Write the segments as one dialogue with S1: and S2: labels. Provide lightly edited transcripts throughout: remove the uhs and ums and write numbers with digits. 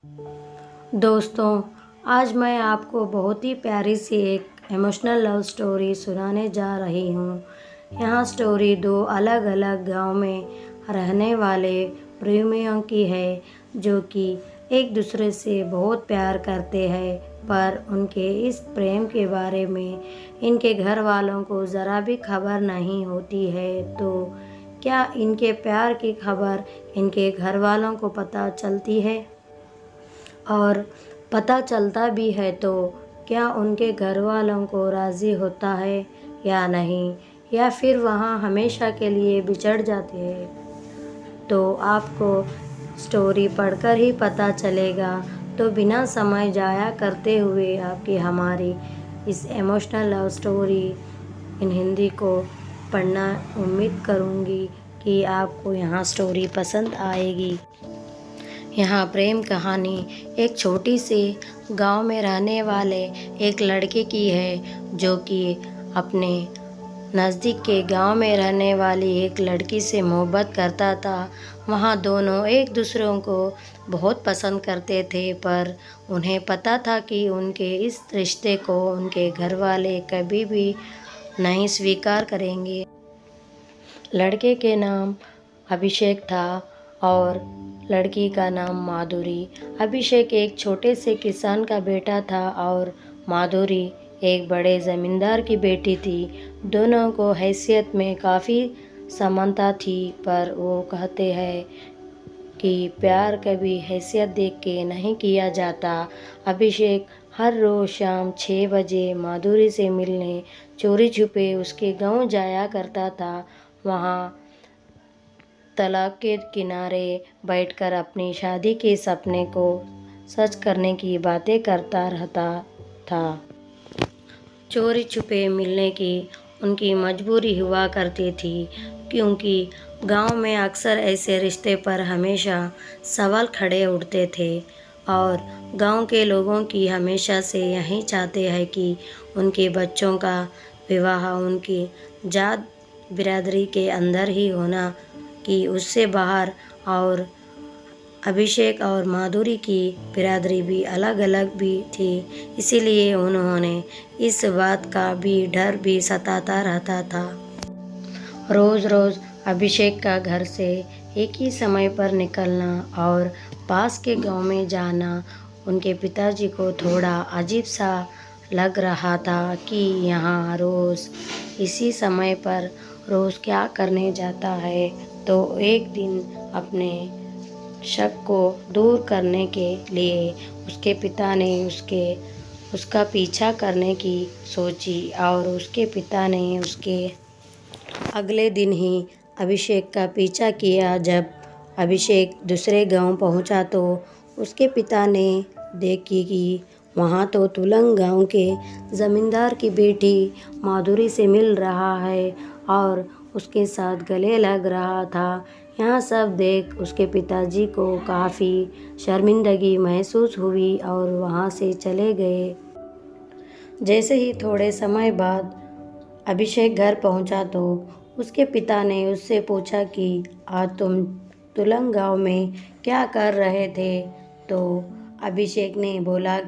S1: दोस्तों, आज मैं आपको बहुत ही प्यारी सी एक इमोशनल लव स्टोरी सुनाने जा रही हूँ। यहाँ स्टोरी दो अलग-अलग गांव में रहने वाले प्रेमियों की है, जो कि एक दूसरे से बहुत प्यार करते हैं, पर उनके इस प्रेम के बारे में इनके घर वालों को ज़रा भी खबर नहीं होती है। तो क्या इनके प्यार की खबर इनके घर वालों को पता चलती है? और पता चलता भी है तो क्या उनके घर वालों को राज़ी होता है या नहीं, या फिर वहाँ हमेशा के लिए बिछड़ जाते हैं? तो आपको स्टोरी पढ़कर ही पता चलेगा। तो बिना समय जाया करते हुए आपकी हमारी इस emotional love story in Hindi को पढ़ना उम्मीद करूँगी कि आपको यहाँ स्टोरी पसंद आएगी। यहाँ प्रेम कहानी एक छोटी सी गांव में रहने वाले एक लड़के की है, जो कि अपने नज़दीक के गांव में रहने वाली एक लड़की से मोहब्बत करता था। वहाँ दोनों एक दूसरों को बहुत पसंद करते थे, पर उन्हें पता था कि उनके इस रिश्ते को उनके घर वाले कभी भी नहीं स्वीकार करेंगे। लड़के के नाम अभिषेक था और लड़की का नाम माधुरी। अभिषेक एक छोटे से किसान का बेटा था और माधुरी एक बड़े ज़मींदार की बेटी थी। दोनों को हैसियत में काफ़ी समानता थी, पर वो कहते हैं कि प्यार कभी हैसियत देख के नहीं किया जाता। अभिषेक हर रोज़ शाम 6 बजे माधुरी से मिलने चोरी छुपे उसके गांव जाया करता था। वहाँ तालाब के किनारे बैठकर अपनी शादी के सपने को सच करने की बातें करता रहता था। चोरी छुपे मिलने की उनकी मजबूरी हुआ करती थी, क्योंकि गांव में अक्सर ऐसे रिश्ते पर हमेशा सवाल खड़े उठते थे और गांव के लोगों की हमेशा से यही चाहते हैं कि उनके बच्चों का विवाह उनकी जात बिरादरी के अंदर ही होना, कि उससे बाहर। और अभिषेक और माधुरी की बिरादरी भी अलग अलग भी थी, इसीलिए उन्होंने इस बात का भी डर भी सताता रहता था। रोज़ रोज़ अभिषेक का घर से एक ही समय पर निकलना और पास के गांव में जाना उनके पिताजी को थोड़ा अजीब सा लग रहा था कि यहाँ रोज़ इसी समय पर रोज़ क्या करने जाता है। तो एक दिन अपने शक को दूर करने के लिए उसके पिता ने उसका पीछा करने की सोची और उसके पिता ने उसके अगले दिन ही अभिषेक का पीछा किया। जब अभिषेक दूसरे गांव पहुंचा तो उसके पिता ने देखी कि वहां तो तुलंग गांव के ज़मींदार की बेटी माधुरी से मिल रहा है और उसके साथ गले लग रहा था। यहाँ सब देख उसके पिताजी को काफ़ी शर्मिंदगी महसूस हुई और वहाँ से चले गए। जैसे ही थोड़े समय बाद अभिषेक घर पहुँचा तो उसके पिता ने उससे पूछा कि आज तुम तुलंग गाँव में क्या कर रहे थे? तो अभिषेक ने बोला,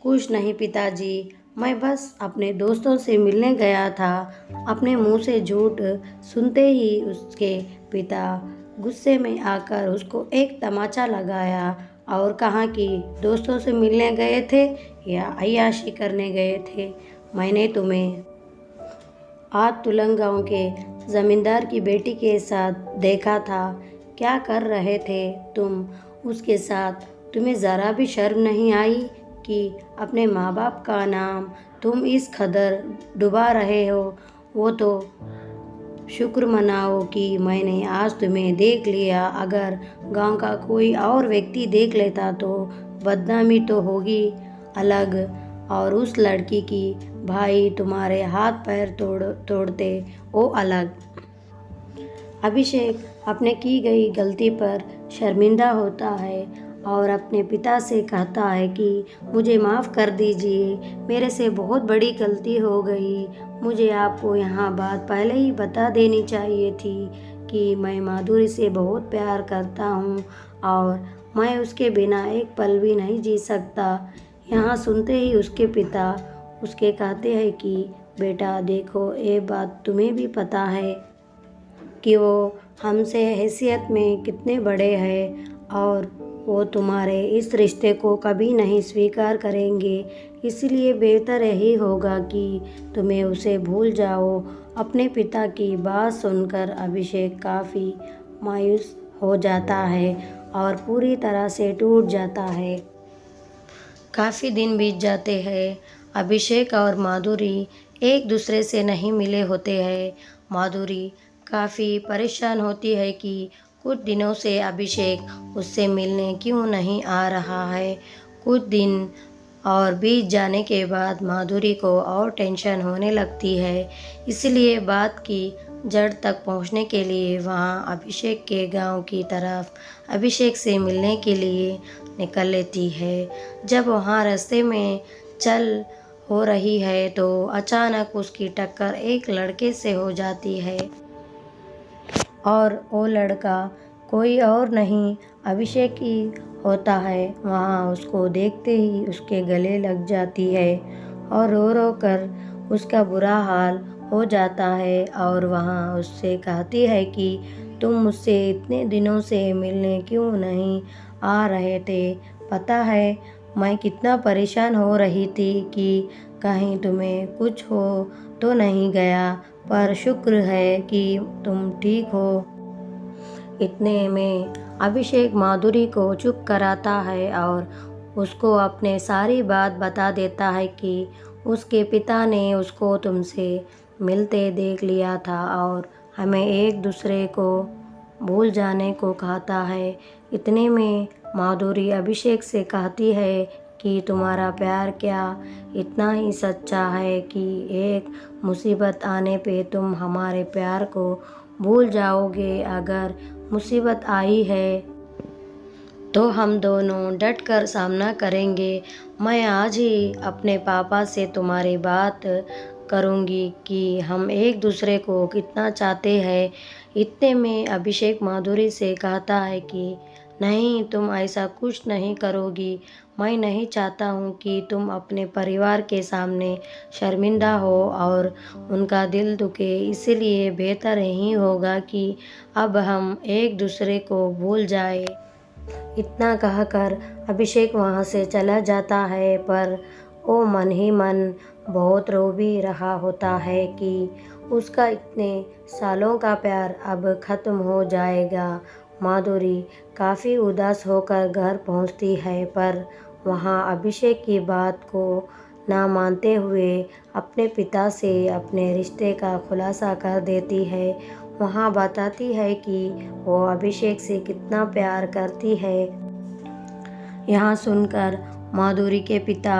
S1: कुछ नहीं पिताजी, मैं बस अपने दोस्तों से मिलने गया था। अपने मुंह से झूठ सुनते ही उसके पिता गुस्से में आकर उसको एक तमाचा लगाया और कहा कि दोस्तों से मिलने गए थे या अय्याशी करने गए थे? मैंने तुम्हें आज तुलंग गाँव के ज़मींदार की बेटी के साथ देखा था। क्या कर रहे थे तुम उसके साथ? तुम्हें ज़रा भी शर्म नहीं आई कि अपने माँ बाप का नाम तुम इस कदर डुबा रहे हो? वो तो शुक्र मनाओ कि मैंने आज तुम्हें देख लिया। अगर गांव का कोई और व्यक्ति देख लेता तो बदनामी तो होगी अलग, और उस लड़की की भाई तुम्हारे हाथ पैर तोड़ते वो अलग। अभिषेक अपने की गई गलती पर शर्मिंदा होता है और अपने पिता से कहता है कि मुझे माफ़ कर दीजिए, मेरे से बहुत बड़ी गलती हो गई। मुझे आपको यहाँ बात पहले ही बता देनी चाहिए थी कि मैं माधुरी से बहुत प्यार करता हूँ और मैं उसके बिना एक पल भी नहीं जी सकता। यहाँ सुनते ही उसके पिता उसके कहते हैं कि बेटा देखो, ये बात तुम्हें भी पता है कि वो हमसे हैसियत में कितने बड़े हैं और वो तुम्हारे इस रिश्ते को कभी नहीं स्वीकार करेंगे। इसलिए बेहतर यही होगा कि तुम्हें उसे भूल जाओ। अपने पिता की बात सुनकर अभिषेक काफ़ी मायूस हो जाता है और पूरी तरह से टूट जाता है। काफ़ी दिन बीत जाते हैं। अभिषेक और माधुरी एक दूसरे से नहीं मिले होते हैं। माधुरी काफ़ी परेशान होती है कि कुछ दिनों से अभिषेक उससे मिलने क्यों नहीं आ रहा है। कुछ दिन और बीत जाने के बाद माधुरी को और टेंशन होने लगती है। इसलिए बात की जड़ तक पहुंचने के लिए वहां अभिषेक के गांव की तरफ अभिषेक से मिलने के लिए निकल लेती है। जब वहां रास्ते में चल हो रही है तो अचानक उसकी टक्कर एक लड़के से हो जाती है और वो लड़का कोई और नहीं अभिषेक ही होता है। वहाँ उसको देखते ही उसके गले लग जाती है और रो रो कर उसका बुरा हाल हो जाता है और वहाँ उससे कहती है कि तुम मुझसे इतने दिनों से मिलने क्यों नहीं आ रहे थे। पता है मैं कितना परेशान हो रही थी कि कहीं तुम्हें कुछ हो तो नहीं गया, पर शुक्र है कि तुम ठीक हो। इतने में अभिषेक माधुरी को चुप कराता है और उसको अपने सारी बात बता देता है कि उसके पिता ने उसको तुमसे मिलते देख लिया था और हमें एक दूसरे को भूल जाने को कहता है। इतने में माधुरी अभिषेक से कहती है कि तुम्हारा प्यार क्या इतना ही सच्चा है कि एक मुसीबत आने पे तुम हमारे प्यार को भूल जाओगे। अगर मुसीबत आई है तो हम दोनों डट कर सामना करेंगे। मैं आज ही अपने पापा से तुम्हारी बात करूंगी कि हम एक दूसरे को कितना चाहते हैं। इतने में अभिषेक माधुरी से कहता है कि नहीं, तुम ऐसा कुछ नहीं करोगी। मैं नहीं चाहता हूँ कि तुम अपने परिवार के सामने शर्मिंदा हो और उनका दिल दुखे। इसलिए बेहतर यही होगा कि अब हम एक दूसरे को भूल जाए। इतना कहकर अभिषेक वहाँ से चला जाता है, पर वो मन ही मन बहुत रो भी रहा होता है कि उसका इतने सालों का प्यार अब ख़त्म हो जाएगा। माधुरी काफ़ी उदास होकर घर पहुँचती है, पर वहाँ अभिषेक की बात को ना मानते हुए अपने पिता से अपने रिश्ते का खुलासा कर देती है। वहाँ बताती है कि वो अभिषेक से कितना प्यार करती है। यहाँ सुनकर माधुरी के पिता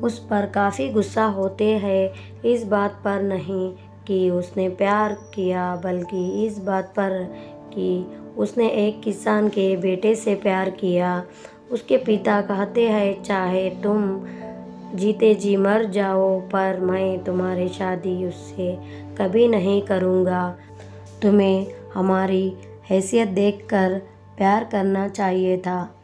S1: उस पर काफ़ी गुस्सा होते हैं। इस बात पर नहीं कि उसने प्यार किया, बल्कि इस बात पर कि उसने एक किसान के बेटे से प्यार किया। उसके पिता कहते हैं चाहे तुम जीते जी मर जाओ, पर मैं तुम्हारी शादी उससे कभी नहीं करूँगा। तुम्हें हमारी हैसियत देखकर प्यार करना चाहिए था।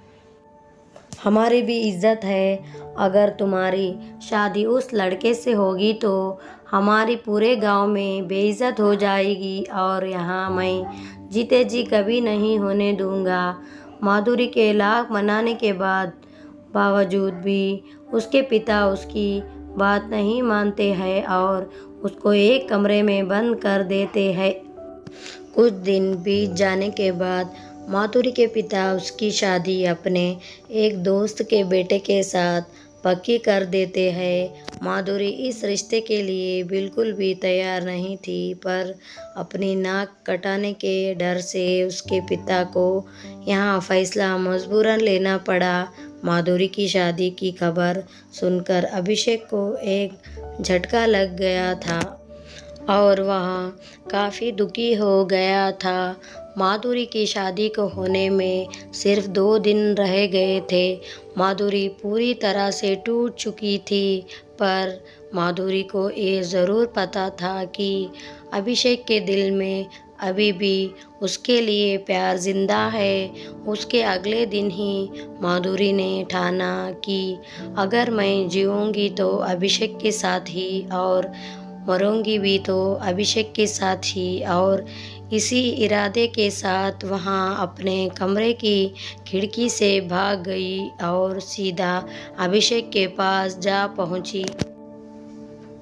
S1: हमारी भी इज्जत है। अगर तुम्हारी शादी उस लड़के से होगी तो हमारी पूरे गांव में बेइज्जत हो जाएगी और यहाँ मैं जीते जी कभी नहीं होने दूंगा। माधुरी के लाख मनाने के बावजूद भी उसके पिता उसकी बात नहीं मानते हैं और उसको एक कमरे में बंद कर देते हैं। कुछ दिन बीत जाने के बाद माधुरी के पिता उसकी शादी अपने एक दोस्त के बेटे के साथ पक्की कर देते हैं। माधुरी इस रिश्ते के लिए बिल्कुल भी तैयार नहीं थी, पर अपनी नाक कटाने के डर से उसके पिता को यहाँ फैसला मजबूरन लेना पड़ा। माधुरी की शादी की खबर सुनकर अभिषेक को एक झटका लग गया था और वह काफ़ी दुखी हो गया था। माधुरी की शादी को होने में सिर्फ 2 दिन रह गए थे। माधुरी पूरी तरह से टूट चुकी थी, पर माधुरी को ये ज़रूर पता था कि अभिषेक के दिल में अभी भी उसके लिए प्यार जिंदा है। उसके अगले दिन ही माधुरी ने ठाना कि अगर मैं जीऊँगी तो अभिषेक के साथ ही और मरूंगी भी तो अभिषेक के साथ ही। और इसी इरादे के साथ वहाँ अपने कमरे की खिड़की से भाग गई और सीधा अभिषेक के पास जा पहुँची।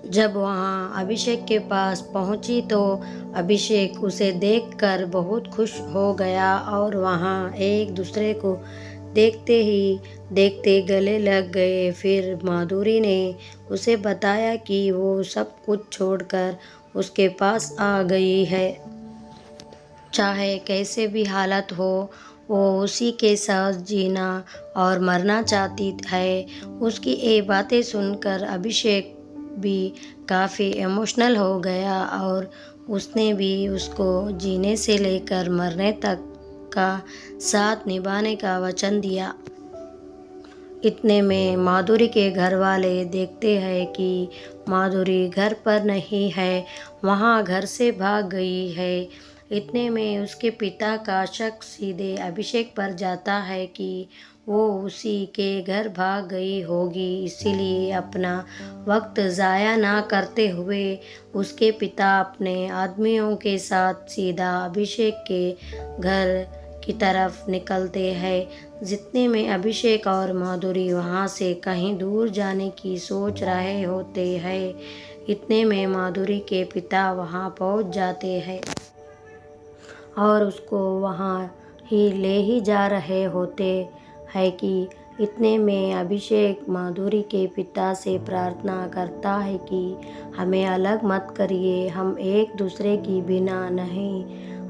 S1: जब वहाँ अभिषेक के पास पहुँची तो अभिषेक उसे देखकर बहुत खुश हो गया और वहाँ एक दूसरे को देखते ही देखते गले लग गए। फिर माधुरी ने उसे बताया कि वो सब कुछ छोड़कर उसके पास आ गई है। चाहे कैसे भी हालत हो, वो उसी के साथ जीना और मरना चाहती है। उसकी ये बातें सुनकर अभिषेक भी काफ़ी इमोशनल हो गया और उसने भी उसको जीने से लेकर मरने तक का साथ निभाने का वचन दिया। इतने में माधुरी के घर वाले देखते हैं कि माधुरी घर पर नहीं है, वहाँ घर से भाग गई है। इतने में उसके पिता का शक सीधे अभिषेक पर जाता है कि वो उसी के घर भाग गई होगी। इसीलिए अपना वक्त ज़ाया ना करते हुए उसके पिता अपने आदमियों के साथ सीधा अभिषेक के घर की तरफ निकलते हैं। जितने में अभिषेक और माधुरी वहाँ से कहीं दूर जाने की सोच रहे होते हैं, इतने में माधुरी के पिता वहाँ पहुँच जाते हैं और उसको वहाँ ही ले ही जा रहे होते हैं कि इतने में अभिषेक माधुरी के पिता से प्रार्थना करता है कि हमें अलग मत करिए, हम एक दूसरे की बिना नहीं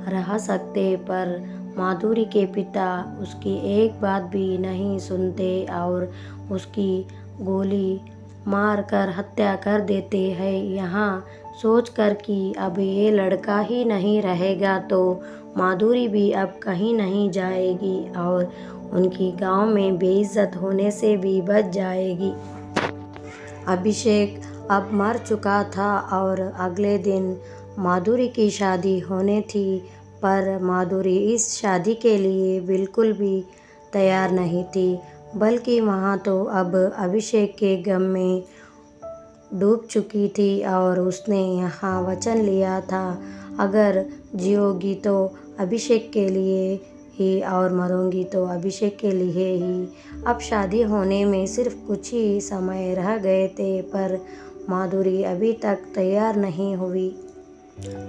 S1: रह सकते। पर माधुरी के पिता उसकी एक बात भी नहीं सुनते और उसकी गोली मारकर हत्या कर देते हैं। यहाँ सोचकर कि अब ये लड़का ही नहीं रहेगा तो माधुरी भी अब कहीं नहीं जाएगी और उनकी गांव में बेइज्जत होने से भी बच जाएगी। अभिषेक अब मर चुका था और अगले दिन माधुरी की शादी होने थी, पर माधुरी इस शादी के लिए बिल्कुल भी तैयार नहीं थी, बल्कि वहाँ तो अब अभिषेक के गम में डूब चुकी थी और उसने यहाँ वचन लिया था, अगर जियोगी तो अभिषेक के लिए ही और मरूंगी तो अभिषेक के लिए ही। अब शादी होने में सिर्फ कुछ ही समय रह गए थे, पर माधुरी अभी तक तैयार नहीं हुई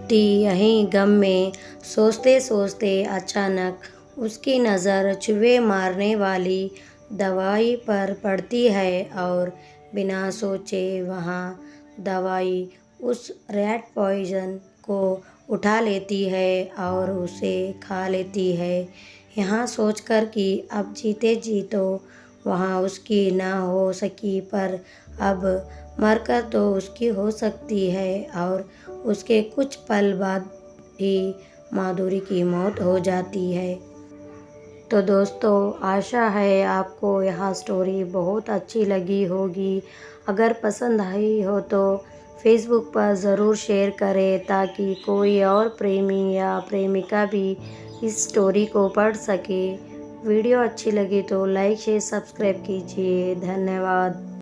S1: थी। यहीं गम में सोचते सोचते अचानक उसकी नज़र चूहे मारने वाली दवाई पर पड़ती है और बिना सोचे वहाँ दवाई उस रैट पॉइजन को उठा लेती है और उसे खा लेती है। यहाँ सोचकर कि अब जीते जी तो वहाँ उसकी ना हो सकी, पर अब मरकर तो उसकी हो सकती है। और उसके कुछ पल बाद ही माधुरी की मौत हो जाती है। तो दोस्तों, आशा है आपको यह स्टोरी बहुत अच्छी लगी होगी। अगर पसंद आई हो तो फेसबुक पर ज़रूर शेयर करें ताकि कोई और प्रेमी या प्रेमिका भी इस स्टोरी को पढ़ सके। वीडियो अच्छी लगी तो लाइक शेयर सब्सक्राइब कीजिए। धन्यवाद।